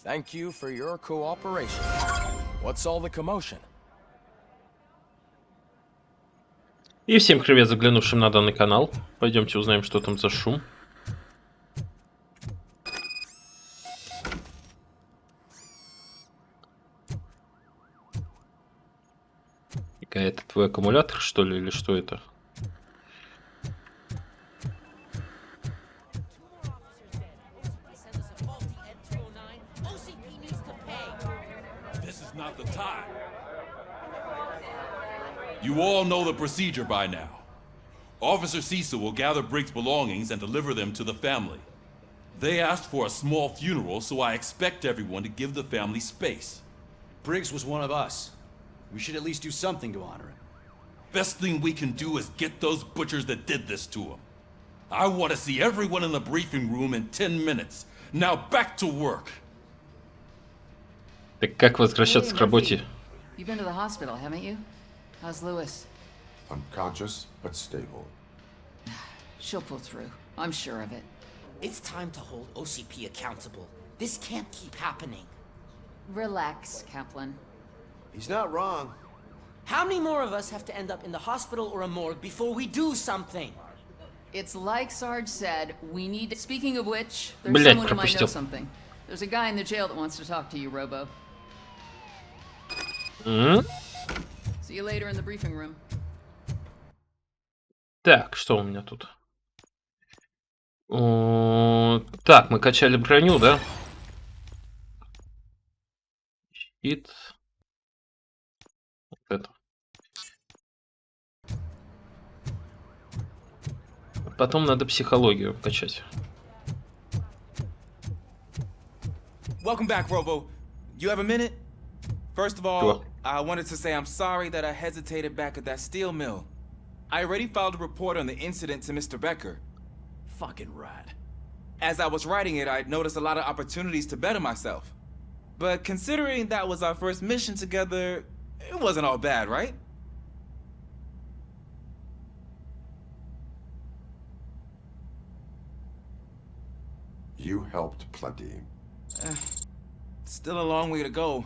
Thank you for your cooperation. What's all the commotion? И всем привет, заглянувшим на данный канал. Пойдемте узнаем, что там за шум. Это твой аккумулятор, что ли, или что это? You all know the procedure by now. Officer Cecil will gather Briggs' belongings and deliver them to the family. They asked for a small funeral, so I expect everyone to give the family space. Briggs was one of us. We should at least do something to honor him. Best thing we can do is get those butchers that did this to him. I want to see everyone in the briefing room in 10 minutes. Now back to work. Так как возвращаться к работе? You've been to the hospital, haven't you? How's Lewis? Unconscious, but stable. She'll pull through. I'm sure of it. It's time to hold OCP accountable. This can't keep happening. Relax, Kaplan. He's not wrong. How many more of us have to end up in the hospital or a morgue before we do something? It's like Sarge said, we need to... Speaking of which, there's Блять, someone who might know пропустил. something. There's a guy in the jail that wants to talk to you, Robo. See you later in the briefing room. Так, что у меня тут? Так, мы качали броню, да? Щит. Вот это. Потом надо психологию качать. Welcome back, Robo. You have a minute? First of all, I wanted to say I'm sorry that I hesitated back at that steel mill. I already filed a report on the incident to Mr. Becker. Fucking rat. As I was writing it, I'd noticed a lot of opportunities to better myself. But considering that was our first mission together, it wasn't all bad, right? You helped plenty. Still a long way to go.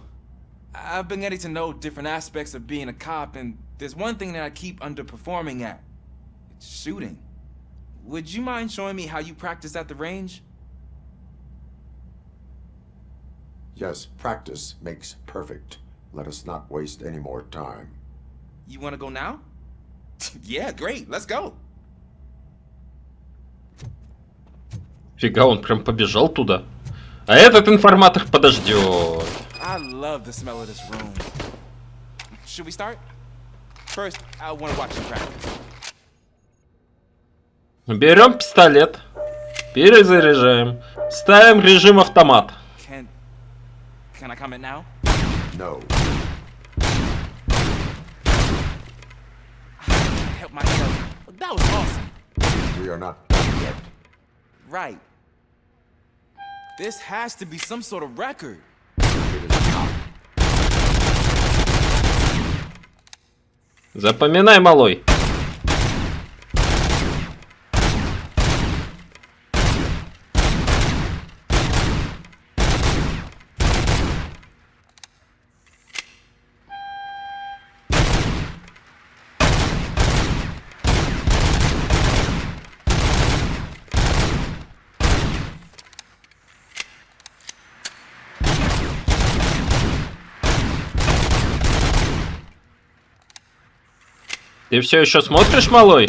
I've been getting to know different aspects of being a cop, and there's one thing that I keep underperforming at. It's shooting. Would you mind showing me how you practice at the range? Yes, practice makes perfect. Let us not waste any more time. You want to go now? Yeah, great, let's go. Фига, он прям побежал туда. А этот информатор подождет. I love the smell of this room. Should we start? First, I want to watch you practice. Берем пистолет, перезаряжаем, ставим режим автомат. Can I comment now? No. Help myself. That was awesome. We are not done yet. Right. This has to be some sort of record. It is not. Запоминай, малой. Ты все еще смотришь, малой?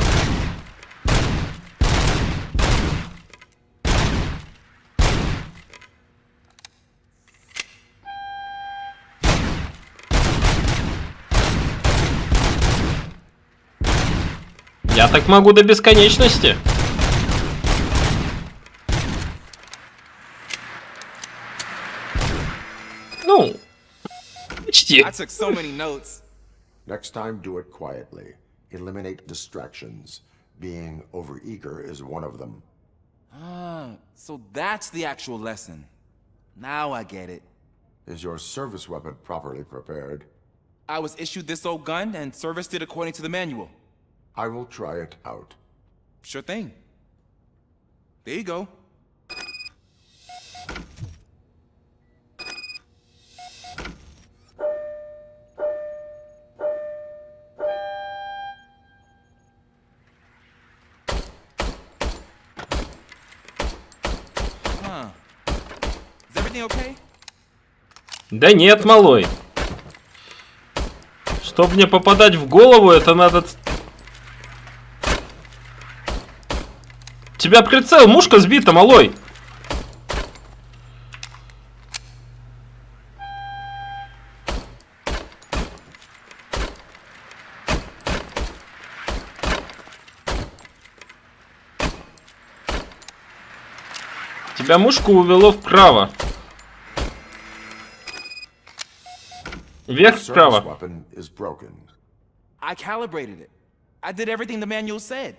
Я так могу до бесконечности. Ну, почти. I took so many notes. Next time, do it quietly. Eliminate distractions. Being overeager is one of them. Ah, so that's the actual lesson. Now I get it. Is your service weapon properly prepared? I was issued this old gun and serviced it according to the manual. I will try it out. Sure thing. There you go. Huh. Is everything okay? Да нет, малой. Чтобы мне попадать в голову, это надо... Тебя прицел, мушка сбита, малой. Тебя мушку увело вправо. Вверх вправо. Weapon is broken. I calibrated it. I did everything the manual said.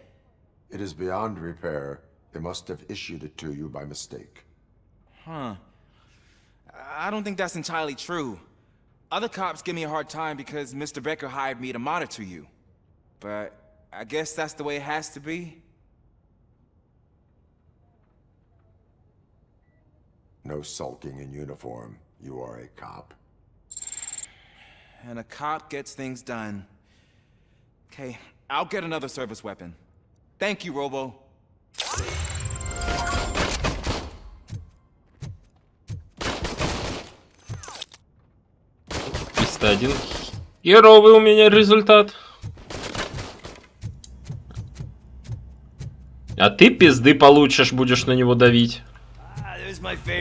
It is beyond repair. They must have issued it to you by mistake. Huh. I don't think that's entirely true. Other cops give me a hard time because Mr. Becker hired me to monitor you. But I guess that's the way it has to be. No sulking in uniform. You are a cop. And a cop gets things done. Okay, I'll get another service weapon. Thank you, Robo. 301. Херовый у меня результат. А ты пизды получишь, будешь на него давить.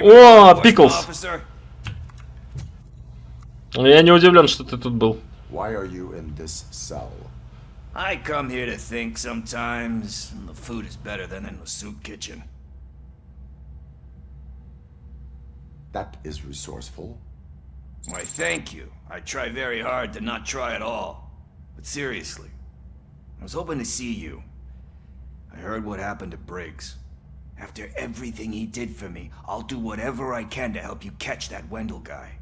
О, Пиклз. Я не удивлен, что ты тут был. Why are you in this cell? I come here to think sometimes, and the food is better than in the soup kitchen. That is resourceful. Why, thank you. I try very hard to not try at all. But seriously, I was hoping to see you. I heard what happened to Briggs. After everything he did for me, I'll do whatever I can to help you catch that Wendell guy.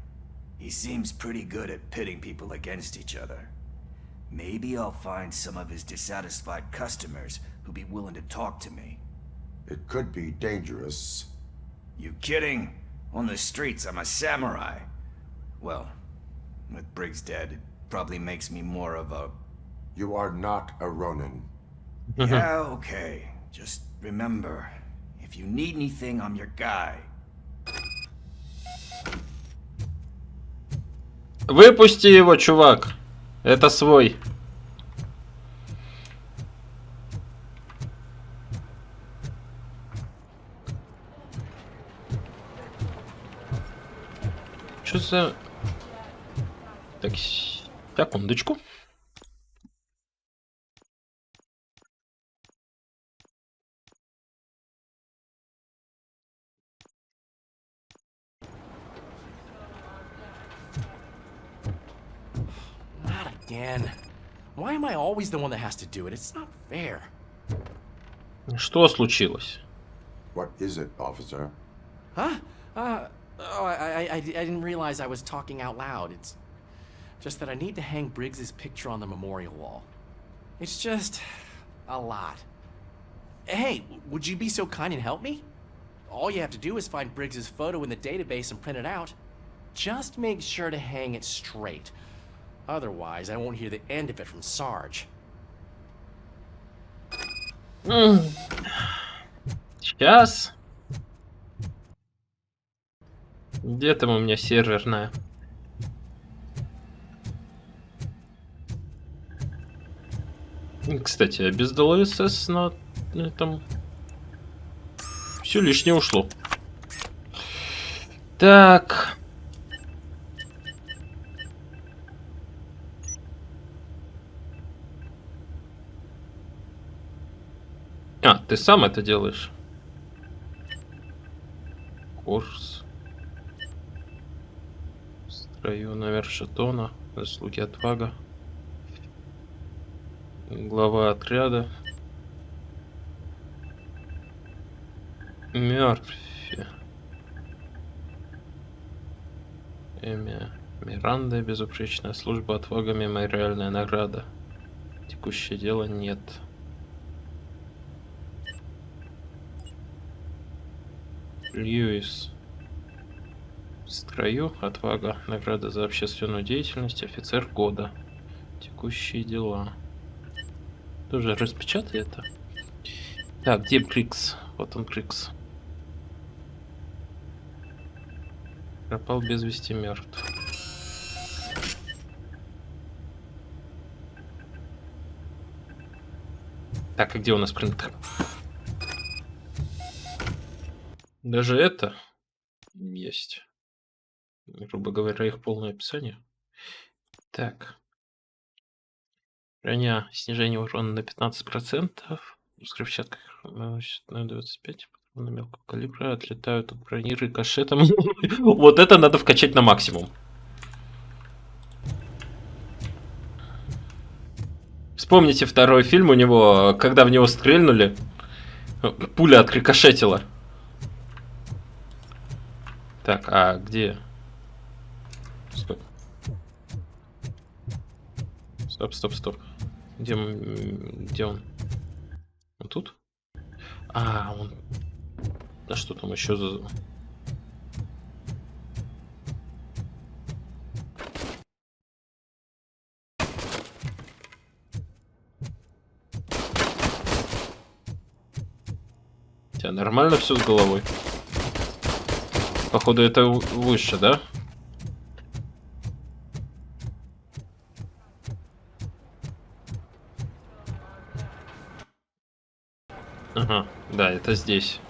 He seems pretty good at pitting people against each other. Maybe I'll find some of his dissatisfied customers who'd be willing to talk to me. It could be dangerous. You kidding? On the streets, I'm a samurai. Well, with Briggs dead, it probably makes me more of a... You are not a Ronin. Yeah, okay. Just remember, if you need anything, I'm your guy. Выпусти его, чувак. Это свой. Что за... Так, секундочку. Not again. Why am I always the one that has to do it? It's not fair. Что случилось? What is it, officer? Huh? Oh, I didn't realize I was talking out loud. It's just that I need to hang Briggs's picture on the memorial wall. It's just a lot. Hey, would you be so kind and help me? All you have to do is find Briggs's photo in the database and print it out. Just make sure to hang it straight. Otherwise, I won't hear the end of it from Sarge. Сейчас. Где там у меня серверная? Кстати, я без DLSS на этом... Все лишнее ушло. Так. А, ты сам это делаешь? Курс. В строю номер жетона. Заслуги отвага. Глава отряда. Мёрфи. Имя Миранда. Безупречная служба. Отвага. Мемориальная награда. Текущее дело нет. Льюис. В строю. Отвага. Награда за общественную деятельность. Офицер года. Текущие дела. Тоже распечатай это. Так, где Брикс? Вот он, Брикс. Пропал без вести, мертв. Так, а где у нас принтер? Даже это есть. Грубо говоря, их полное описание. Так. Броня, снижение урона на 15%. Взрывчатка на 25%. На мелкого калибра отлетают от брони рикошетом. Вот это надо вкачать на максимум. Вспомните второй фильм у него, когда в него стрельнули, пуля отрикошетила. Так, а где? Стоп. Стоп. Где он? Он тут? А, он... Да что там еще за... У тебя нормально все с головой? Походу это выше, да? Ага, да, это здесь.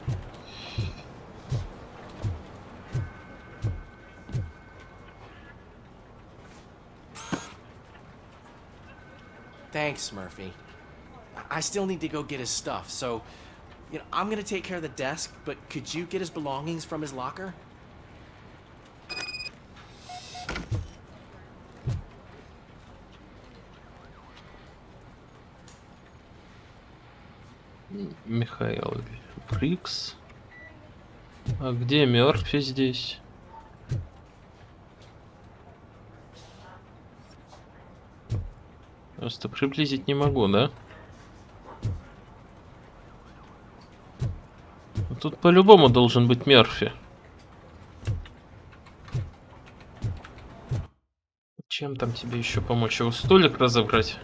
Thanks, Murphy. I still need to go get his stuff, so, I'm gonna take care of the desk, but could you get his belongings from his locker? Михаил Брикс. А где Мёрфи здесь? Просто приблизить не могу, да? Тут по-любому должен быть Мёрфи. Чем там тебе еще помочь? Его столик разобрать?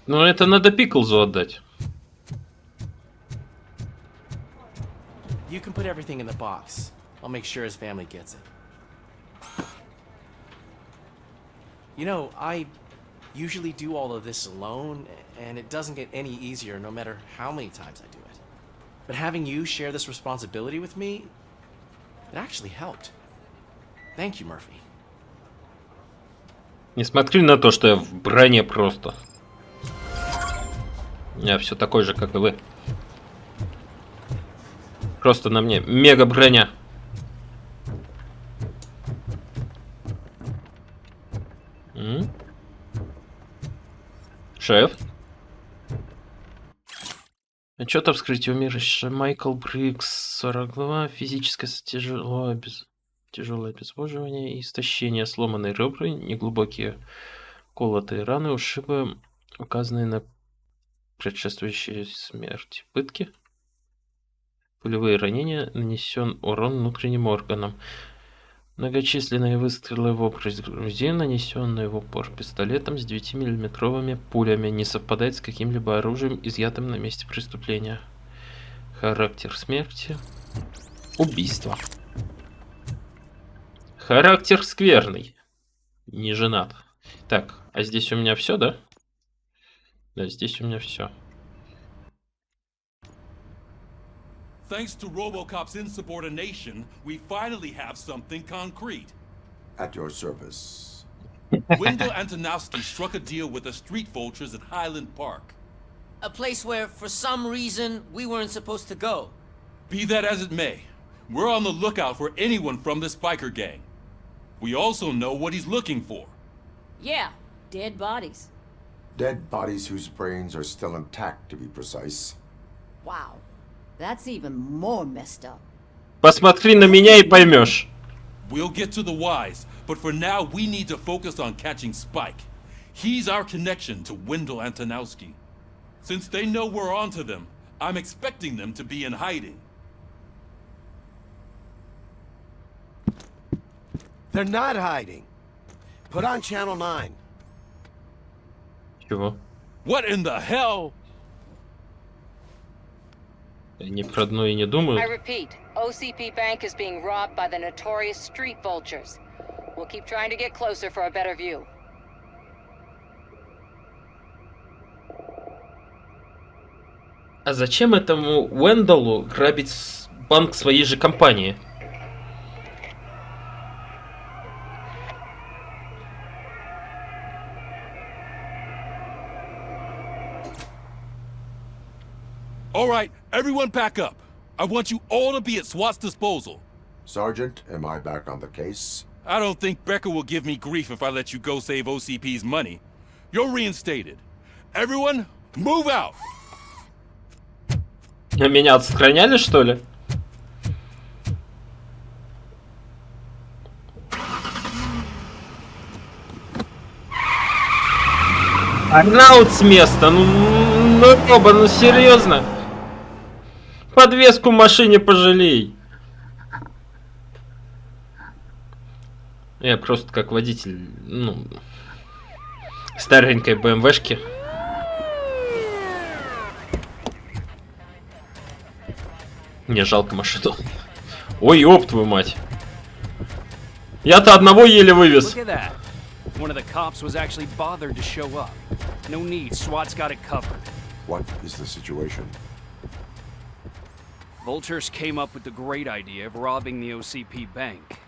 Ну, это надо Пиклзу отдать. You can put everything in the box. I'll make sure his family gets it. I usually do all of this alone, and it doesn't get any easier no matter how many times I do it. But having you share this responsibility with me, it actually helped. Thank you, Murphy. Не смотри на то, что я в броне просто. Я все такой же, как и вы. Просто на мне мега броня. Шеф? Отчет о вскрытии умершего Майкл Брикс, 42, физическое тяжелое обезвоживание и истощение, сломанные ребра, неглубокие колотые раны, ушибы, указанные на предшествующие смерти, пытки, пулевые ранения, нанесен урон внутренним органам, многочисленные выстрелы в образ груди, нанесенные в упор пистолетом с 9-миллиметровыми пулями, не совпадает с каким-либо оружием, изъятым на месте преступления. Характер смерти. Убийство. Характер скверный. Не женат. Так, а здесь у меня все, да? Да, здесь у меня все. Thanks to RoboCop's insubordination, we finally have something concrete. At your service. Wendell Antonowski struck a deal with the street vultures at Highland Park. A place where, for some reason, we weren't supposed to go. Be that as it may, We're on the lookout for anyone from this biker gang. We also know what he's looking for. Yeah, dead bodies. Dead bodies whose brains are still intact, to be precise. Wow, that's even more messed up. Посмотри на меня и поймешь. We'll get to the whys, but for now we need to focus on catching Spike. He's our connection to Wendell Antonowski. Since they know we're onto them, I'm expecting them to be in hiding. They're not hiding. Put on Channel 9. Чего? What in the hell? Они про одно и не думают. I repeat, OCP Bank is being robbed by the notorious street vultures. We'll keep trying to get closer for a better view. А зачем этому Уэндаллу грабить банк своей же компании? All right, everyone back up. I want you all to be at SWAT's disposal. Sergeant, am I back on the case? I don't think Becker will give me grief if I let you go save OCP's money. You're reinstated. Everyone, move out! Меня отстраняли, что ли? Араут с места! Ну, Роба, ну серьезно? Подвеску в машине пожалей. Я просто как водитель, ну, старенькой БМВшки. Мне жалко машину. Ой, ёб твою мать. Я-то одного еле вывез. One of the cops was actually bothered to show up. No need, SWAT's got it covered. What is the situation? Vultures came up with the great idea of robbing the OCP bank.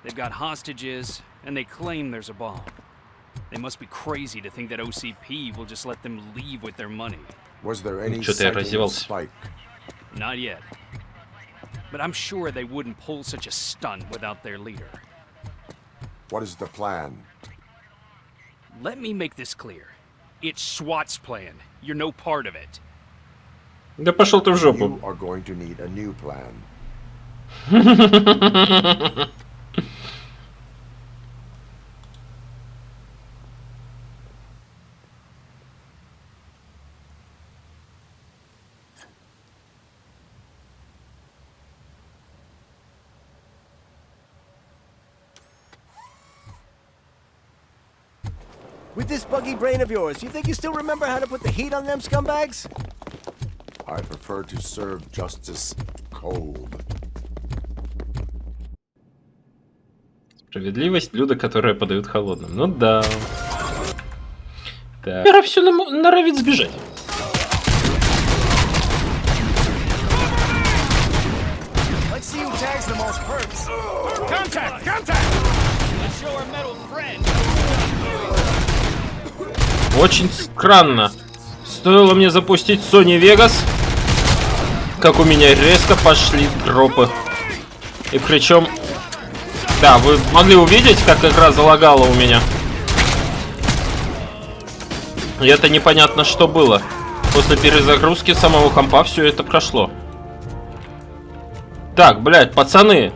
They've got hostages, and they claim there's a bomb. They must be crazy to think that OCP will just let them leave with their money. Was there any sighting of Spike? Not yet. But I'm sure they wouldn't pull such a stunt without their leader. What is the plan? Let me make this clear. It's SWAT's plan. You're no part of it. Да пошел ты в жопу. You are going to need a new plan. With this buggy brain of yours, you think you still remember how to put the heat on them scumbags? I prefer to serve justice cold. Справедливость — блюдо, которое подают холодным. Ну да. Так. Вера все норовит сбежать. Очень странно. Стоило мне запустить Sony Vegas, как у меня резко пошли дропы. И причем... Да, вы могли увидеть, как игра залагала у меня. И это непонятно, что было. После перезагрузки самого компа все это прошло. Так, блядь, пацаны.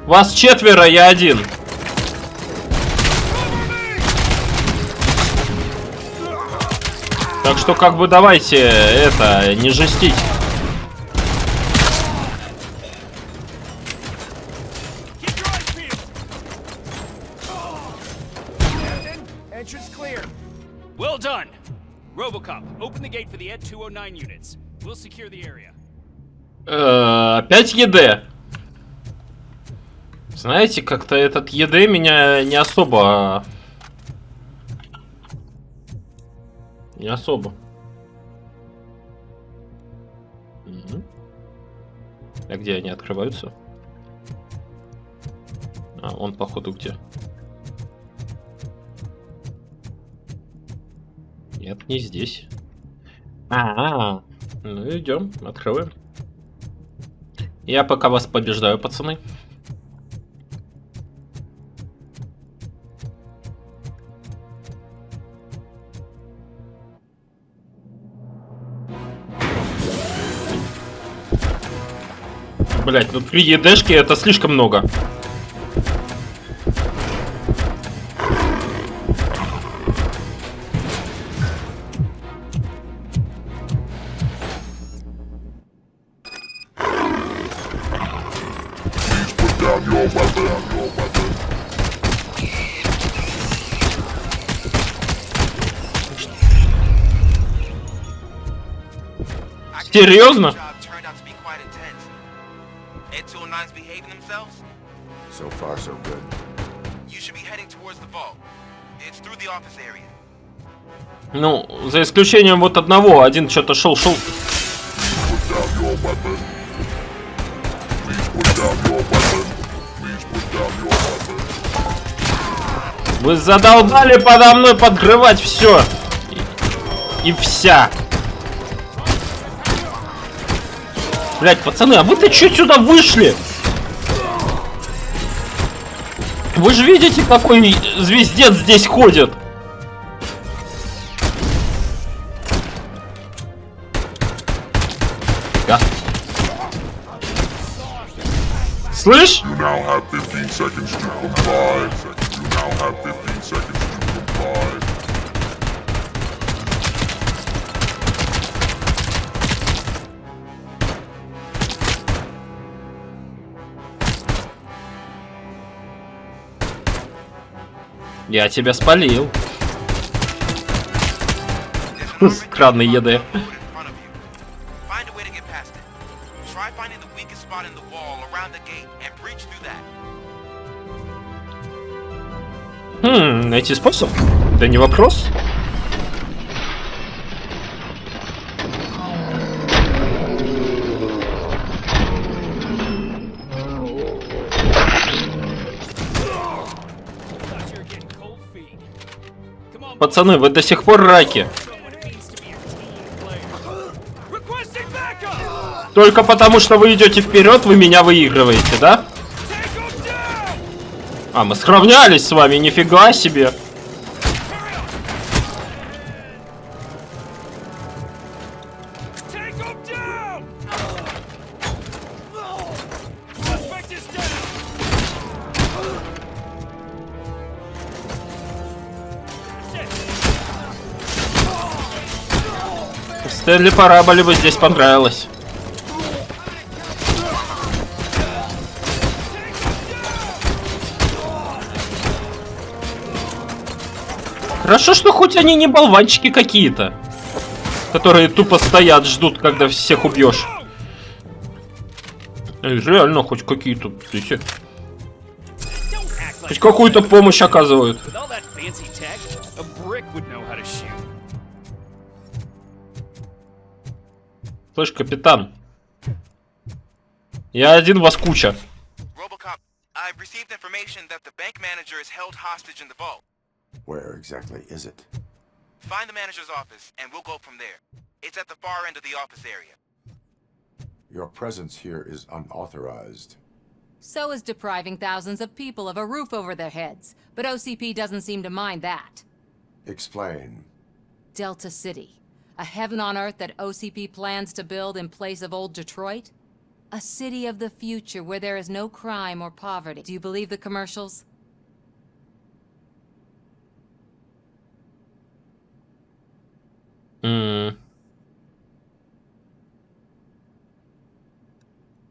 Вас 4, я 1. Так что как бы давайте это, не жестить. Well done. RoboCop, open the gate for the Ed 209 units. We'll secure the area. Опять ЕД. Знаете, как-то этот ЕД меня не особо... Не особо. Угу. А где они открываются? А, он походу где? Нет, не здесь. Ну идем, открываем. Я пока вас побеждаю, пацаны. Блять, ну 3 ЕДшки это слишком много. Серьезно? So far, so good. Ну, за исключением вот одного. Один что-то шел. Вы задолбали подо мной подрывать все. И вся. Блять, пацаны, а вы-то чё сюда вышли? Вы же видите, какой звездец здесь ходит? Да. Слышь? Я тебя спалил. Странный ЕД. Найти способ? Да не вопрос. Пацаны, вы до сих пор раки. Только потому, что вы идете вперед, вы меня выигрываете, да? А, мы сравнялись с вами, нифига себе. Стэнли Параболе бы здесь понравилось. Хорошо, что хоть они не болванчики какие-то, которые тупо стоят, ждут, когда всех убьешь. Реально, хоть какие-то эти... Хоть какую-то помощь оказывают. Слышь, капитан. Я один, вас куча. RoboCop, I've received information that the bank manager is held hostage in the vault. Where exactly is it? Find the manager's office, and we'll go from there. It's at the far end of the office area. Your presence here is unauthorized. So is depriving thousands of people of a roof over their heads. But OCP doesn't seem to mind that. Explain. Delta City. A heaven on earth that OCP plans to build in place of old Detroit? A city of the future where there is no crime or poverty. Do you believe the commercials?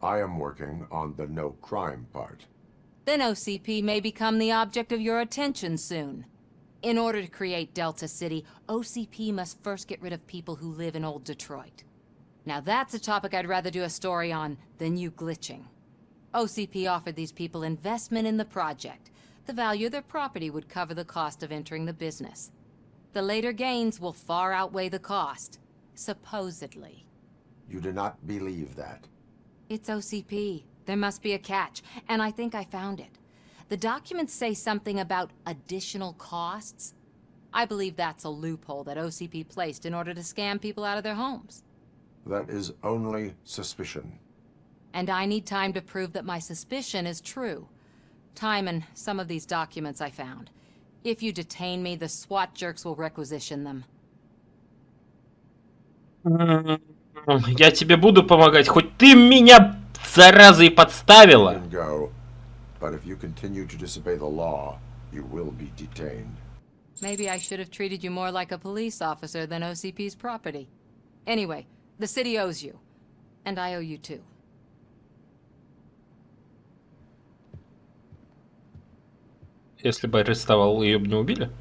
I am working on the no crime part. Then OCP may become the object of your attention soon. In order to create Delta City, OCP must first get rid of people who live in old Detroit. Now that's a topic I'd rather do a story on than you glitching. OCP offered these people investment in the project. The value of their property would cover the cost of entering the business. The later gains will far outweigh the cost. Supposedly. You do not believe that. It's OCP. There must be a catch, and I think I found it. The documents say something about additional costs. I believe that's a loophole that OCP placed in order to scam people out of their homes. That is only suspicion. And I need time to prove that my suspicion is true. Time and some of these documents I found. If you detain me, the SWAT jerks will requisition them. Я тебе буду помогать, хоть ты меня, зараза, и подставила. But if you continue to disobey the law, you will be detained. Maybe I should have treated you more like a police officer than OCP's property. Anyway, the city owes you. And I owe you too. Если бы арестовал, ее бы не убили?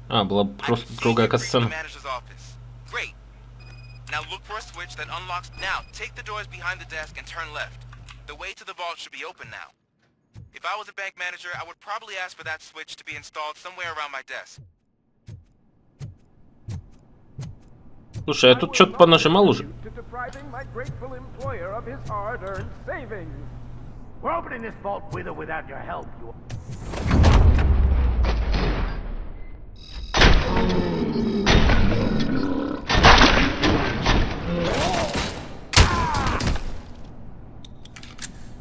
А, была просто другая касцена. Great. Now look for a switch that unlocks. Now take the doors behind the desk and turn left. The way to the vault should be open now. If I was a bank manager, I would probably ask for that switch to be installed somewhere around my desk. Слушай, я тут что-то понажимал уже. We're opening this vault with or without your help.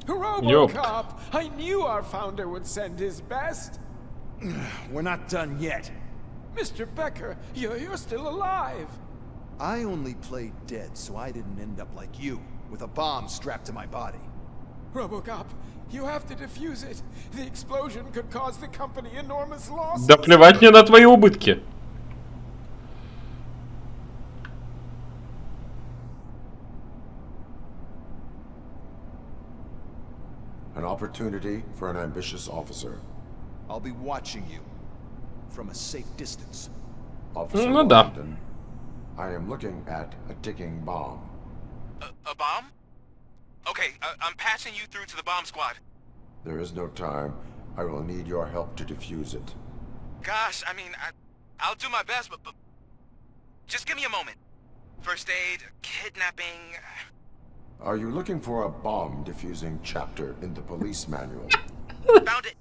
RoboCop! I knew our founder would send his best. We're not done yet. Mr. Becker, you're still alive. I only played dead, so I didn't end up like you, with a bomb strapped to my body. RoboCop, you have to defuse it. The explosion could cause the company enormous losses. Да плевать мне на твои убытки. An opportunity for an ambitious officer. I'll be watching you from a safe distance. Officer Washington, I am looking at a ticking bomb. A bomb? Okay, I'm passing you through to the bomb squad. There is no time. I will need your help to defuse it. Gosh, I mean, I'll do my best, but just give me a moment. First aid, kidnapping... Are you looking for a bomb defusing chapter in the police manual? Found it!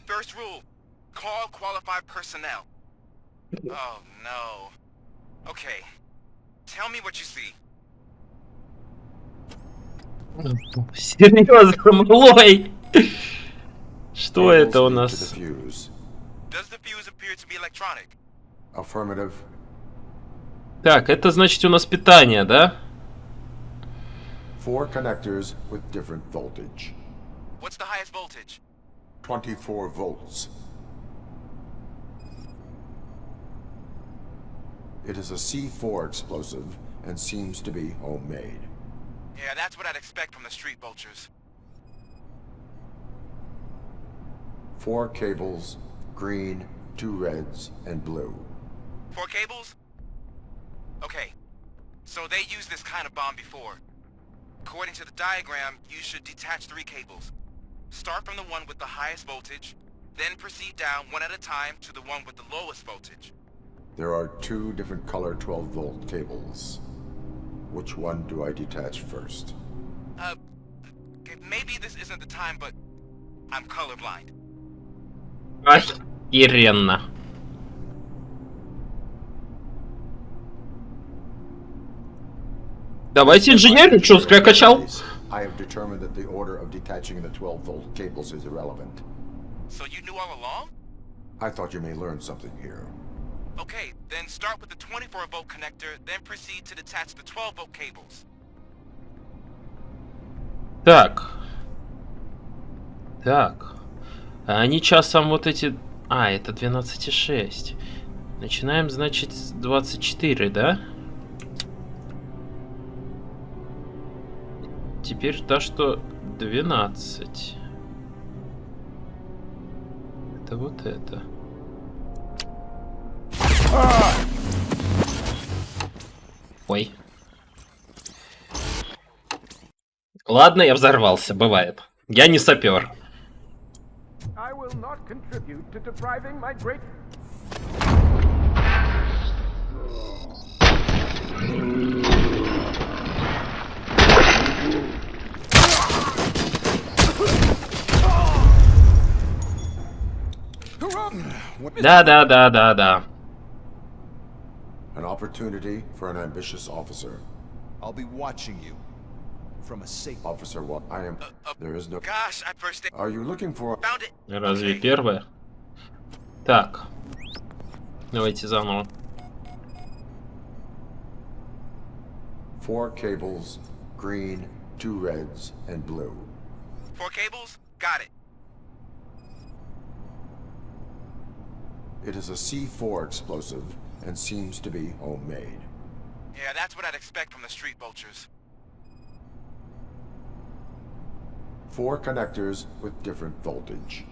First rule, call qualified personnel. Oh, no. Okay, tell me what you see. Серьезно, малой? Что это у нас? Does the fuse appear to be electronic? Affirmative. Так, это значит у нас питание, да? 4 connectors with different voltage. What's the highest voltage? 24 volts. It is a C4 explosive and seems to be homemade. Yeah, that's what I'd expect from the street vultures. 4 cables, green, 2 reds, and blue. 4 cables? Okay, so they used this kind of bomb before. According to the diagram, you should detach 3 cables. Start from the one with the highest voltage, then proceed down one at a time to the one with the lowest voltage. There are 2 different color 12-volt cables. Which one do I detach first? Maybe this isn't the time, but I'm colorblind. Охеренно. Давайте инженерию, что, зря качал? I have determined that the order of detaching the 12-volt cables is irrelevant. So you knew all along? I thought you may learn something here. Okay, then start with the 24-volt connector, then proceed to detach the 12-volt cables. Так. Так. А они часом вот эти... А, это 12,6. Начинаем, значит, с 24, да? Теперь то, что 12. Это вот это. Ой. Ладно, я взорвался, бывает. Я не сапер. I will not contribute to depriving my great... Да. An opportunity for an ambitious officer. I'll be watching you from a safe. Officer, what I am... There is no... Gosh, I first... Are you looking for... Found it. Разве первое? Так. Давайте заново. 4 cables, green, 2 reds, and blue. 4 cables? Got it. It is a C4 explosive and seems to be homemade. Yeah, that's what I'd expect from the street vultures. 4 connectors with different voltage.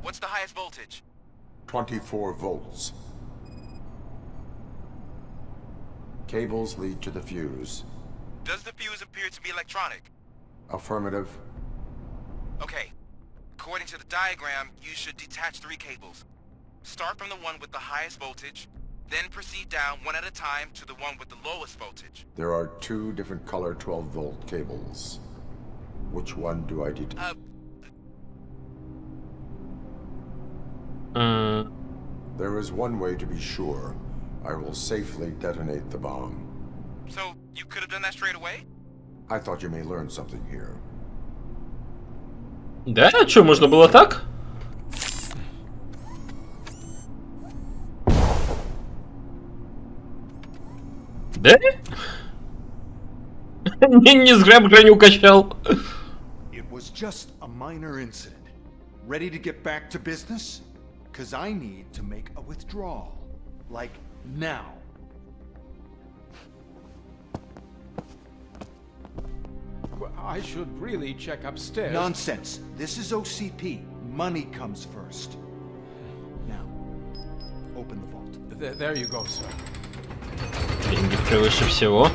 What's the highest voltage? 24 volts. Cables lead to the fuse. Does the fuse appear to be electronic? Affirmative. Okay. According to the diagram, you should detach 3 cables. Start from the one with the highest voltage, then proceed down one at a time to the one with the lowest voltage. There are 2 different color 12-volt cables. Which one do I detach? There is one way to be sure. I will safely detonate the bomb. So, you could have done that straight away? I thought you may learn something here. Да, что, можно было так? Да? Не зря броню качал. It was just a minor incident. Ready to get back to business? Cause I need to make a withdrawal. Like now. Well, I should really check upstairs. Nonsense. This is OCP. Money comes first. Now, open the vault. There you go, sir. Деньги превыше всего.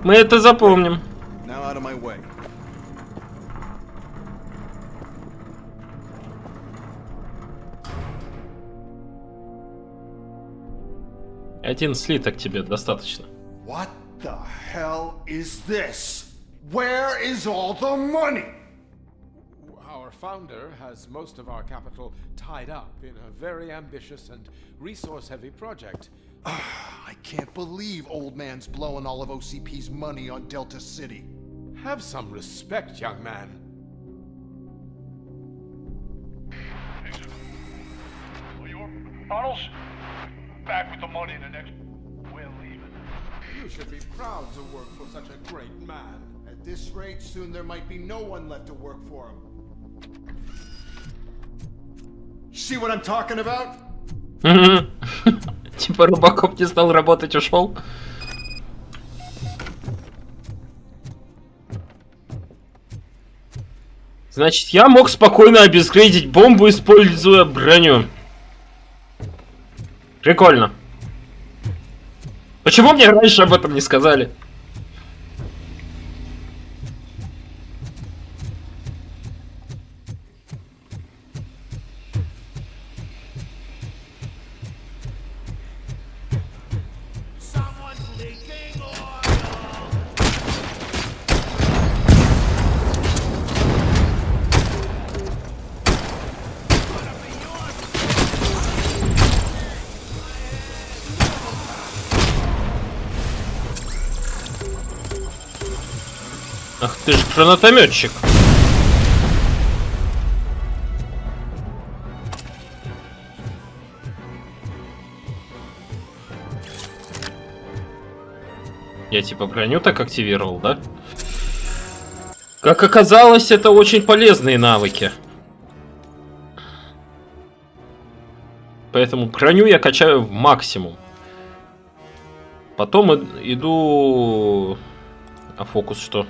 Мы это запомним. Now out of my way. Один слиток тебе достаточно. What the hell is this? Where is all the money? Our founder has most of our capital tied up in a very ambitious and resource-heavy project. I can't believe old man's blowing all of OCP's money on Delta City. Have some respect, young man. Tunnels? Back with the money in the next... We're leaving. You should be proud to work for such a great man. At this rate, soon there might be no one left to work for him. See what I'm talking about? Типа RoboCop не стал работать, ушел. Значит, я мог спокойно обезвредить бомбу, используя броню. Прикольно. Почему мне раньше об этом не сказали? Ах ты ж гранатометчик. Я типа броню так активировал, да? Как оказалось, это очень полезные навыки. Поэтому броню я качаю в максимум. Потом иду... А фокус что?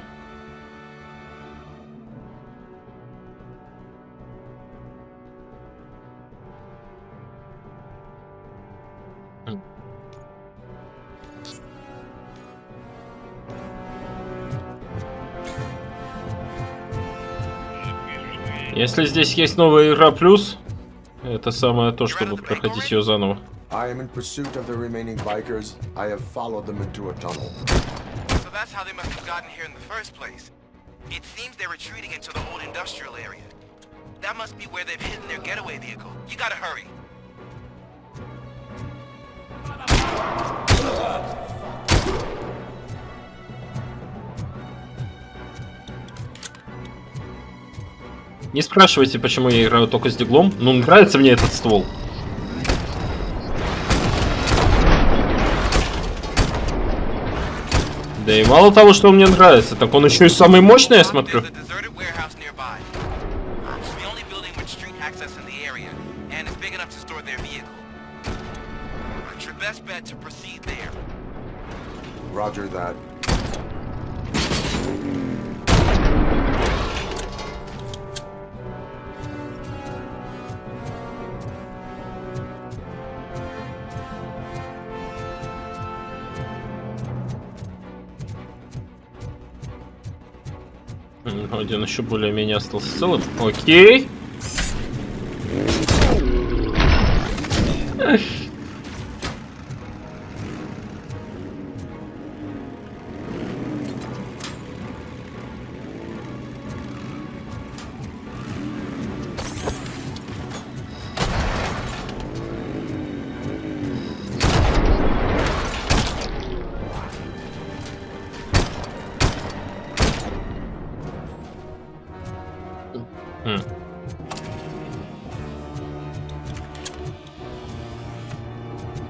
Если здесь есть новая игра плюс, это самое то, чтобы проходить ее заново. I am in pursuit of the remaining bikers. I have followed them into a tunnel. So that's how they must have gotten here in the first place. It seems they're retreating into the old industrial area. That must be where they've hidden their getaway vehicle. You gotta hurry. Не спрашивайте, почему я играю только с диглом. Ну, нравится мне этот ствол. Да и мало того, что он мне нравится, так он еще и самый мощный, я смотрю. Roger that. Один еще более-менее остался целым. Окей.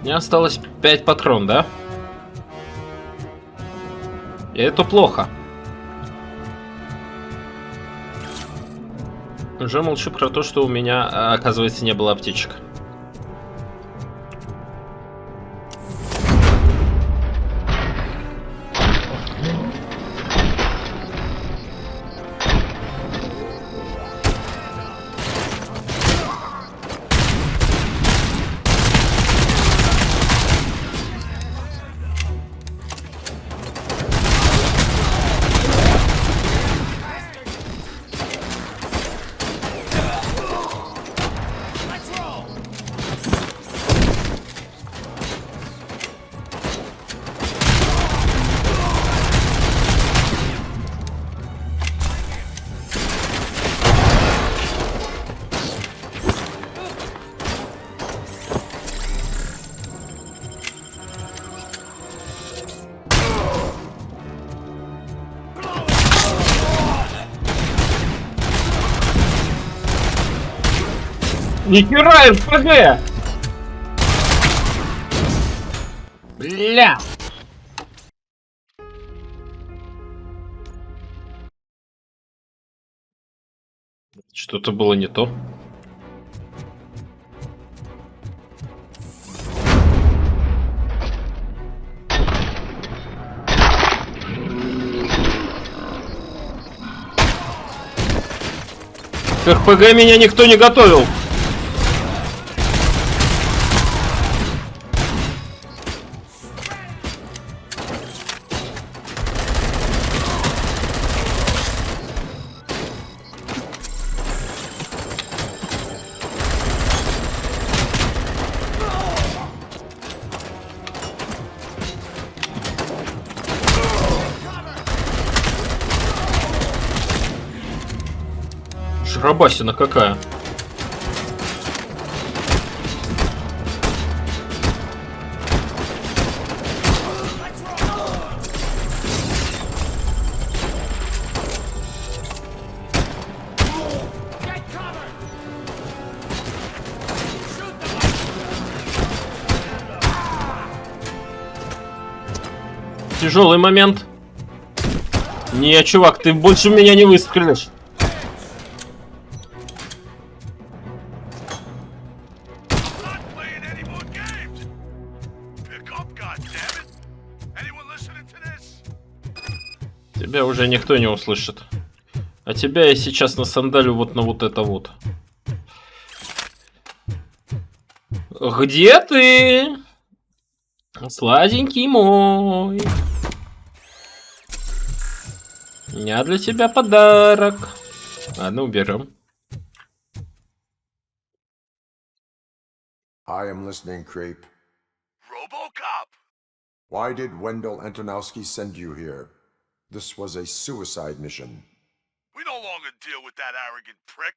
Мне осталось 5 патрон, да? И это плохо. Уже молчу про то, что у меня, оказывается, не было аптечек. Нихера РПГ! Бля! Что-то было не то. К РПГ меня никто не готовил. Шрабасина какая. Тяжелый момент. Не, чувак, ты больше в меня не выстрелишь. Тебя уже никто не услышит. А тебя я сейчас насандалю вот на вот это вот. Где ты? Сладенький мой. У меня для тебя подарок. Ладно, уберем. I am listening, Creep. RoboCop! Why did Wendell Antonowski send you here? This was a suicide mission. We no longer deal with that arrogant prick.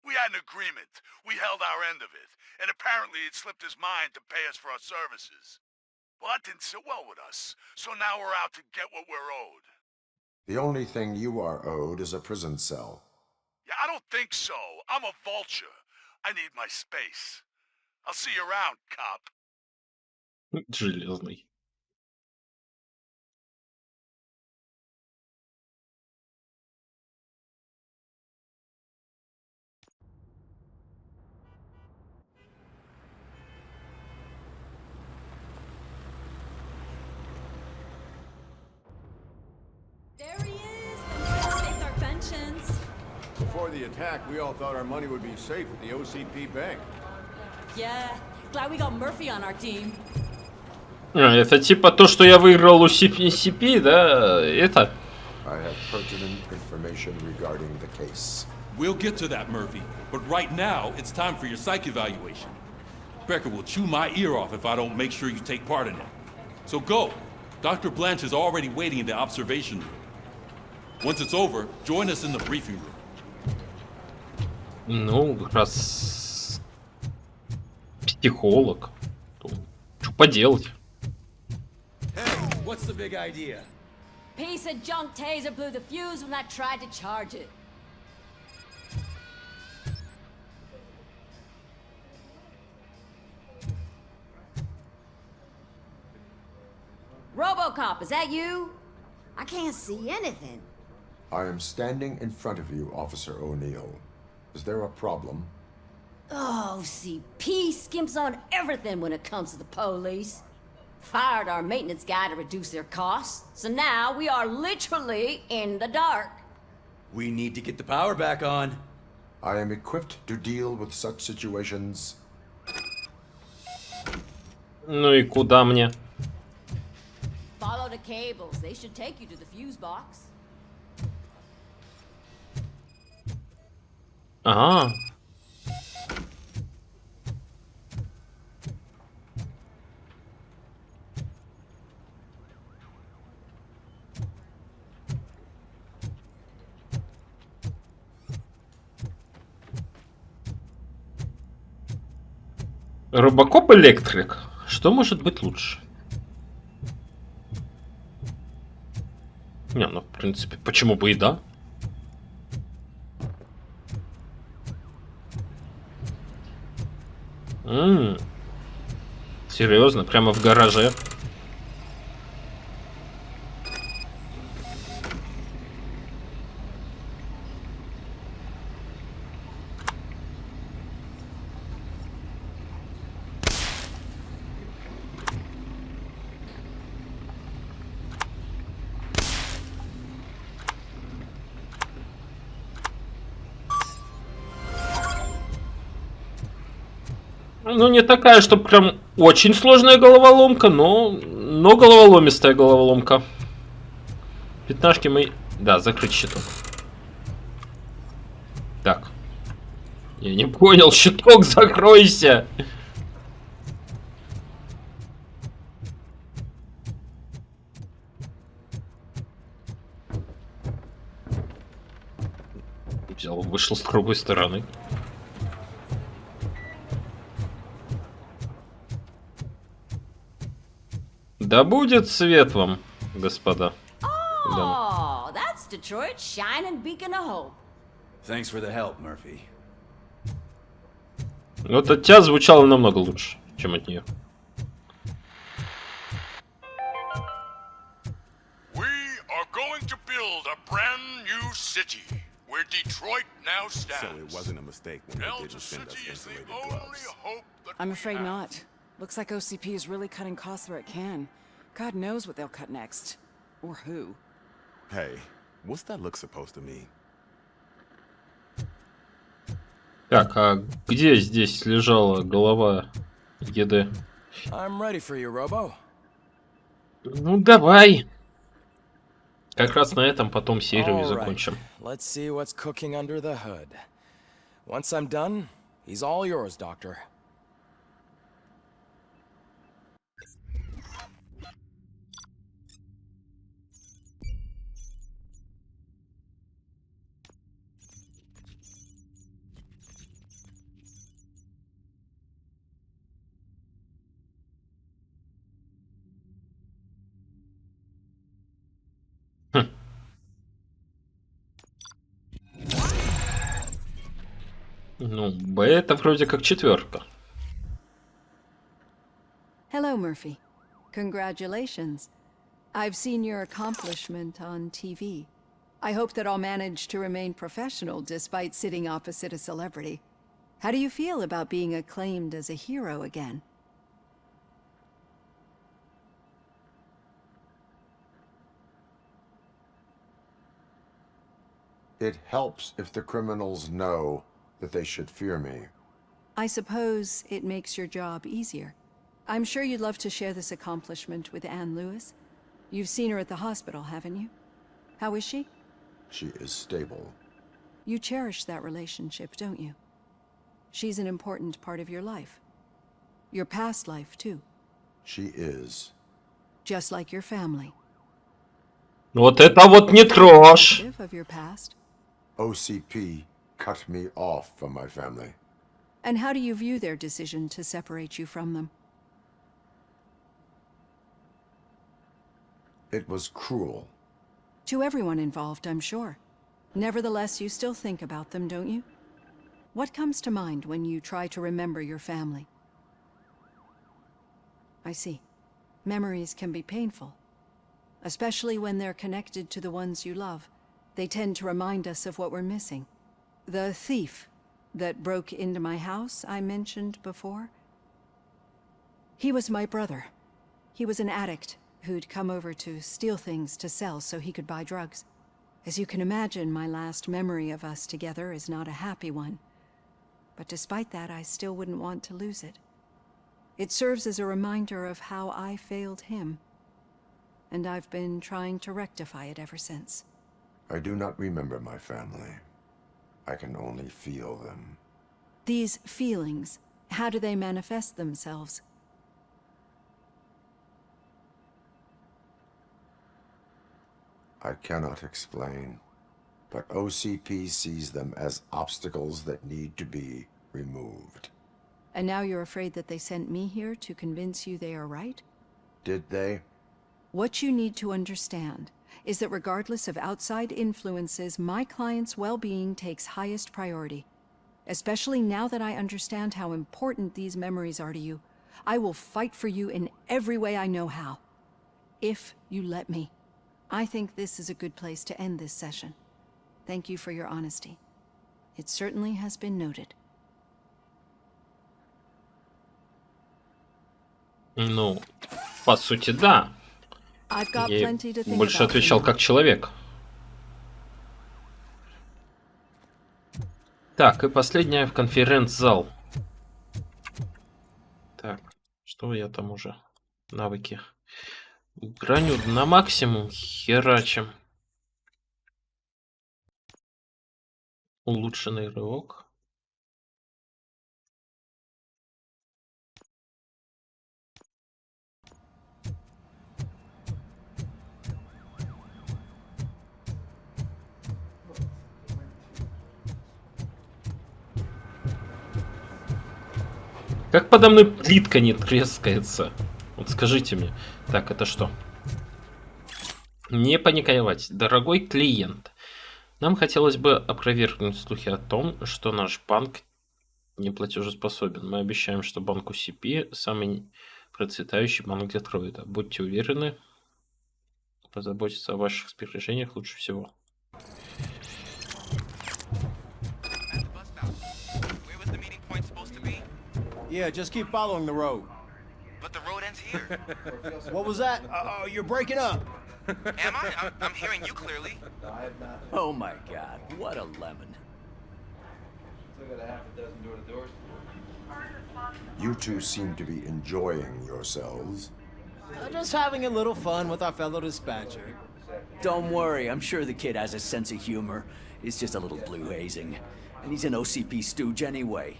We had an agreement. We held our end of it. And apparently it slipped his mind to pay us for our services. Well, that didn't sit well with us. So now we're out to get what we're owed. The only thing you are owed is a prison cell. Yeah, I don't think so. I'm a vulture. I need my space. I'll see you around, cop. Железный. There he is! The man saved our pensions. Before the attack, we all thought our money would be safe at the OCP bank. Yeah, glad we got Murphy on our team. Это типа то, что я выиграл у CP, да? Это? I have pertinent information regarding the case. We'll get to that, Murphy. But right now, it's time for your psych evaluation. Becker will chew my ear off if I don't make sure you take part in it. So go. Dr. Blanche is already waiting in the observation room. Once it's over, join us in the briefing room. Ну, как раз психолог. Что поделать? What's the big idea? Piece of junk taser blew the fuse when I tried to charge it. RoboCop, is that you? I can't see anything. I am standing in front of you, Officer O'Neill. Is there a problem? Oh, CP skimps on everything when it comes to the police. Fired our maintenance guy to reduce their costs, so now we are literally in the dark. We need to get the power back on. I am equipped to deal with such situations. Ну и куда мне? Follow the cables. They should take you to the fuse box. Ага. RoboCop электрик. Что может быть лучше? Не, ну в принципе, почему бы и да? Серьезно, прямо в гараже. Ну, не такая, что прям очень сложная головоломка, но головоломистая головоломка. Пятнашки мы... Да, закрыть щиток. Так. Я не понял, щиток закройся! Взял, вышел с другой стороны. Да будет свет вам, господа. Oh, that's Detroit's shining beacon of hope. Thanks for the help, Murphy. Вот от тебя звучало намного лучше, чем от нее. We are going to build a brand new city where Detroit now stands. So it wasn't a mistake when they didn't send us insulated gloves. I'm afraid not. Looks like OCP is really cutting costs where it can. God knows what they'll cut next. Or who. Hey, what's that look supposed to mean? Так, а где здесь лежала голова ЕД? I'm ready for you, Robo. Ну давай. Как раз на этом потом серию и закончим. Let's see what's cooking under the hood. Once I'm done, he's all yours, Doctor. Ну, Б это вроде как 4. Hello, Murphy. Congratulations. I've seen your accomplishment on TV. I hope that I'll manage to remain professional despite sitting opposite a celebrity. How do you feel about being acclaimed as a hero again? It helps if the criminals know that they should fear me. I suppose it makes your job easier. I'm sure you'd love to share this accomplishment with Anne Lewis. You've seen her at the hospital, haven't you? How is she? She is stable. You cherish that relationship, don't you? She's an important part of your life. Your past life, too. She is. Just like your family. Вот это вот не трожь! Of your past. OCP cut me off from my family. And how do you view their decision to separate you from them? It was cruel. To everyone involved, I'm sure. Nevertheless, you still think about them, don't you? What comes to mind when you try to remember your family? I see. Memories can be painful. Especially when they're connected to the ones you love. They tend to remind us of what we're missing. The thief that broke into my house I mentioned before? He was my brother. He was an addict who'd come over to steal things to sell so he could buy drugs. As you can imagine, my last memory of us together is not a happy one. But despite that, I still wouldn't want to lose it. It serves as a reminder of how I failed him. And I've been trying to rectify it ever since. I do not remember my family. I can only feel them. These feelings, how do they manifest themselves? I cannot explain, but OCP sees them as obstacles that need to be removed. And now you're afraid that they sent me here to convince you they are right? Did they? What you need to understand is that regardless of outside influences, my client's well-being takes highest priority. Especially now that I understand how important these memories are to you, I will fight for you in every way I know how. If you let me. I think this is a good place to end this session. Thank you for your honesty. It certainly has been noted. Ну, по сути, да. Я больше отвечал как человек. Так, и последняя в конференц-зал. Так, что я там уже? Навыки. Граню на максимум, херачим. Улучшенный рывок. Как подо мной плитка не трескается? Вот скажите мне. Так, это что? Не паниковать. Дорогой клиент, нам хотелось бы опровергнуть слухи о том, что наш банк не платежеспособен. Мы обещаем, что банк OCP самый процветающий банк Детройта. Будьте уверены, позаботиться о ваших сбережениях лучше всего. Yeah, just keep following the road. But the road ends here. What was that? Oh, you're breaking up. Am I? I'm hearing you clearly. Oh my God, what a lemon. You two seem to be enjoying yourselves. Just having a little fun with our fellow dispatcher. Don't worry, I'm sure the kid has a sense of humor. It's just a little blue hazing. And he's an OCP stooge anyway.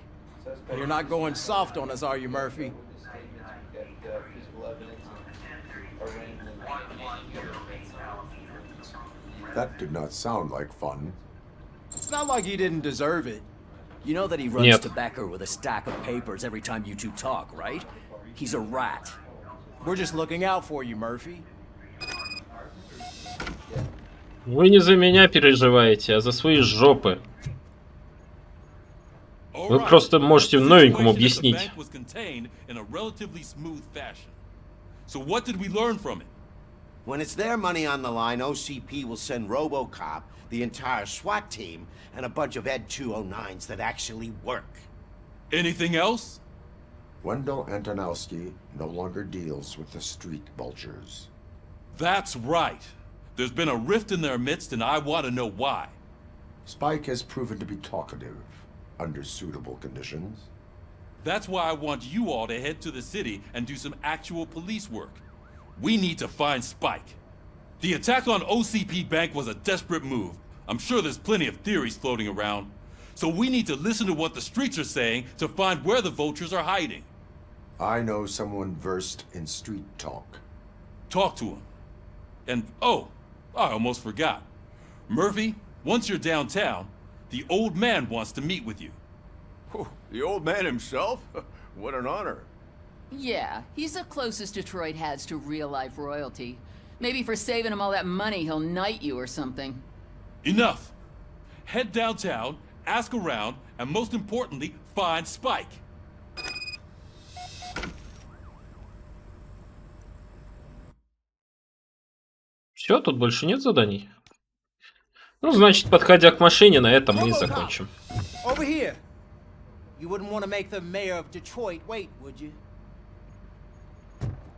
You're not going soft on us, are you, Murphy? That did not sound like fun. It's not like he didn't deserve it. You know that he runs to Becker with a stack of papers every time you two talk, right? He's a rat. We're just looking out for you, Murphy. Вы не за меня переживаете, а за свои жопы. Вы просто можете новенькому объяснить. So what did we learn from it? When it's their money on the line, OCP will send RoboCop, the entire SWAT team, and a bunch of Ed 209s that actually work. Anything else? Wendell Antonowski no longer deals with the street vultures. That's right. There's been a rift in their midst, and I want to know why. Spike has proven to be talkative, under suitable conditions. That's why I want you all to head to the city and do some actual police work. We need to find Spike. The attack on OCP Bank was a desperate move. I'm sure there's plenty of theories floating around. So we need to listen to what the streets are saying to find where the vultures are hiding. I know someone versed in street talk. Talk to him. And, oh, I almost forgot. Murphy, once you're downtown, the old man wants to meet with you. Oh, the old man himself? What an honor. Yeah, he's the closest Detroit has to real-life royalty. Maybe for saving him all that money, he'll knight you or something. Enough! Head downtown, ask around, and most importantly, find Spike. Все, тут больше нет заданий. Ну, значит, подходя к машине, на этом мы и закончим. Over here. You wouldn't want to make the mayor of Detroit wait, would you?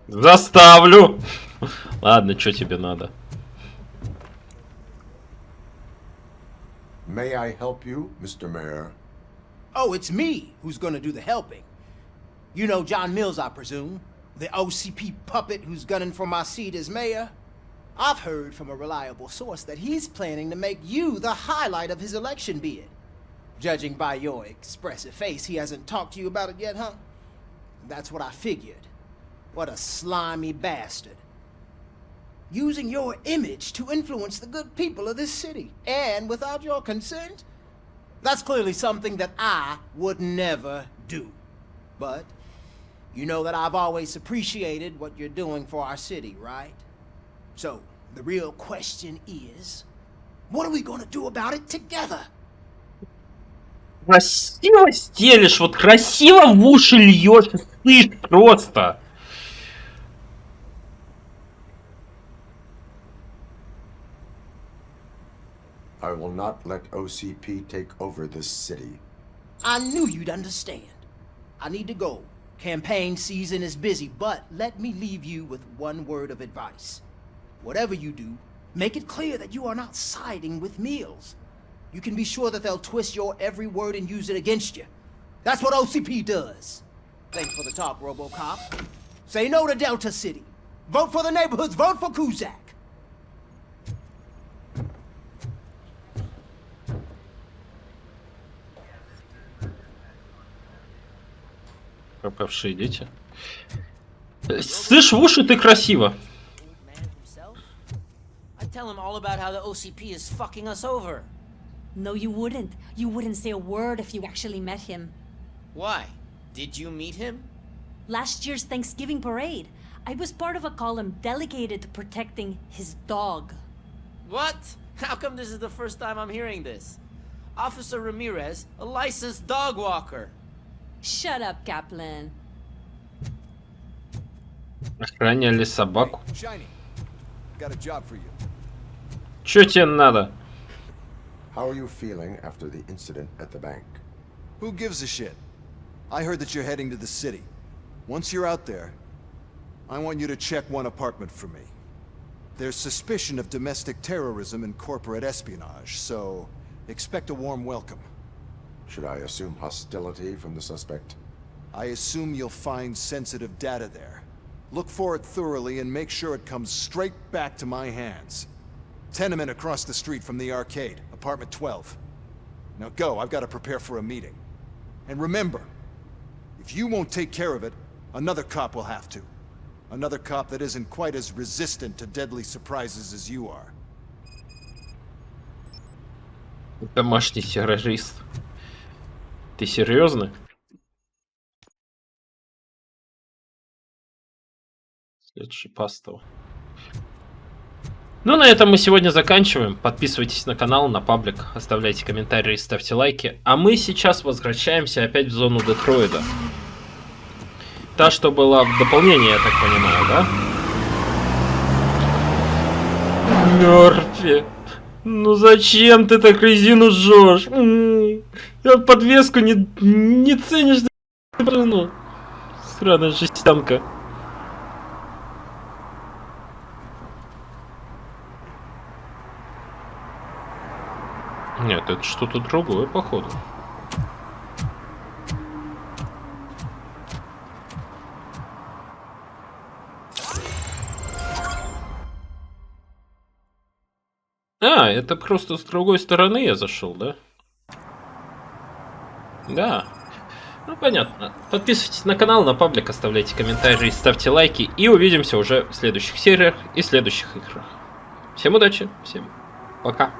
Заставлю! Ладно, что тебе надо? May I help you, Mr. Mayor? Oh, it's me who's gonna do the helping. You know John Mills, I presume? The OCP puppet who's gunning for my seat as mayor? I've heard from a reliable source that he's planning to make you the highlight of his election bid. Judging by your expressive face, he hasn't talked to you about it yet, huh? That's what I figured. What a slimy bastard. Using your image to influence the good people of this city, and without your consent? That's clearly something that I would never do. But you know that I've always appreciated what you're doing for our city, right? So, the real question is, what are we gonna do about it together? Красиво стелишь, вот красиво в уши льешь, слышь, просто. I will not let OCP take over this city. I knew you'd understand. I need to go. Campaign season is busy, but let me leave you with one word of advice. Whatever you do, make it clear that you are not siding with Mills. You can be sure that they'll twist your every word and use it against you. That's what OCP does. Thanks for the talk, RoboCop. Say no to Delta City. Vote for the neighborhoods. Vote for Kuzak. Пропавшие дети. Слышь, в уши ты красиво. I'd tell him all about how the OCP is fucking us over. No, you wouldn't. You wouldn't say a word if you actually met him. Why? Did you meet him? Last year's Thanksgiving parade, I was part of a column delegated to protecting his dog. What? How come this is the first time I'm hearing this? Officer Ramirez, a licensed dog walker. Shut up, Kaplan. Охраняли собаку. Shiny, got a job for you. Чё тебе надо? How are you feeling after the incident at the bank? Who gives a shit? I heard that you're heading to the city. Once you're out there, I want you to check one apartment for me. There's suspicion of domestic terrorism and corporate espionage, so expect a warm welcome. Should I assume hostility from the suspect? I assume you'll find sensitive data there. Look for it thoroughly and make sure it comes straight back to my hands. Tenement across the street from the arcade, apartment 12. Now go, I've got to prepare for a meeting. And remember, if you won't take care of it, another cop will have to. Another cop that isn't quite as resistant to deadly surprises as you are. Домашний террорист. Ты серьезно? Следующий пастов. Ну, на этом мы сегодня заканчиваем. Подписывайтесь на канал, на паблик, оставляйте комментарии, ставьте лайки. А мы сейчас возвращаемся опять в зону Детройда. Та, что была в дополнении, я так понимаю, да? Мёрфи, ну зачем ты так резину жжешь? Подвеску не ценишь, ну, сраная жестянка. Нет, это что-то другое, походу. А, это просто с другой стороны я зашел, да? Да. Ну, понятно. Подписывайтесь на канал, на паблик, оставляйте комментарии, ставьте лайки. И увидимся уже в следующих сериях и следующих играх. Всем удачи, всем пока.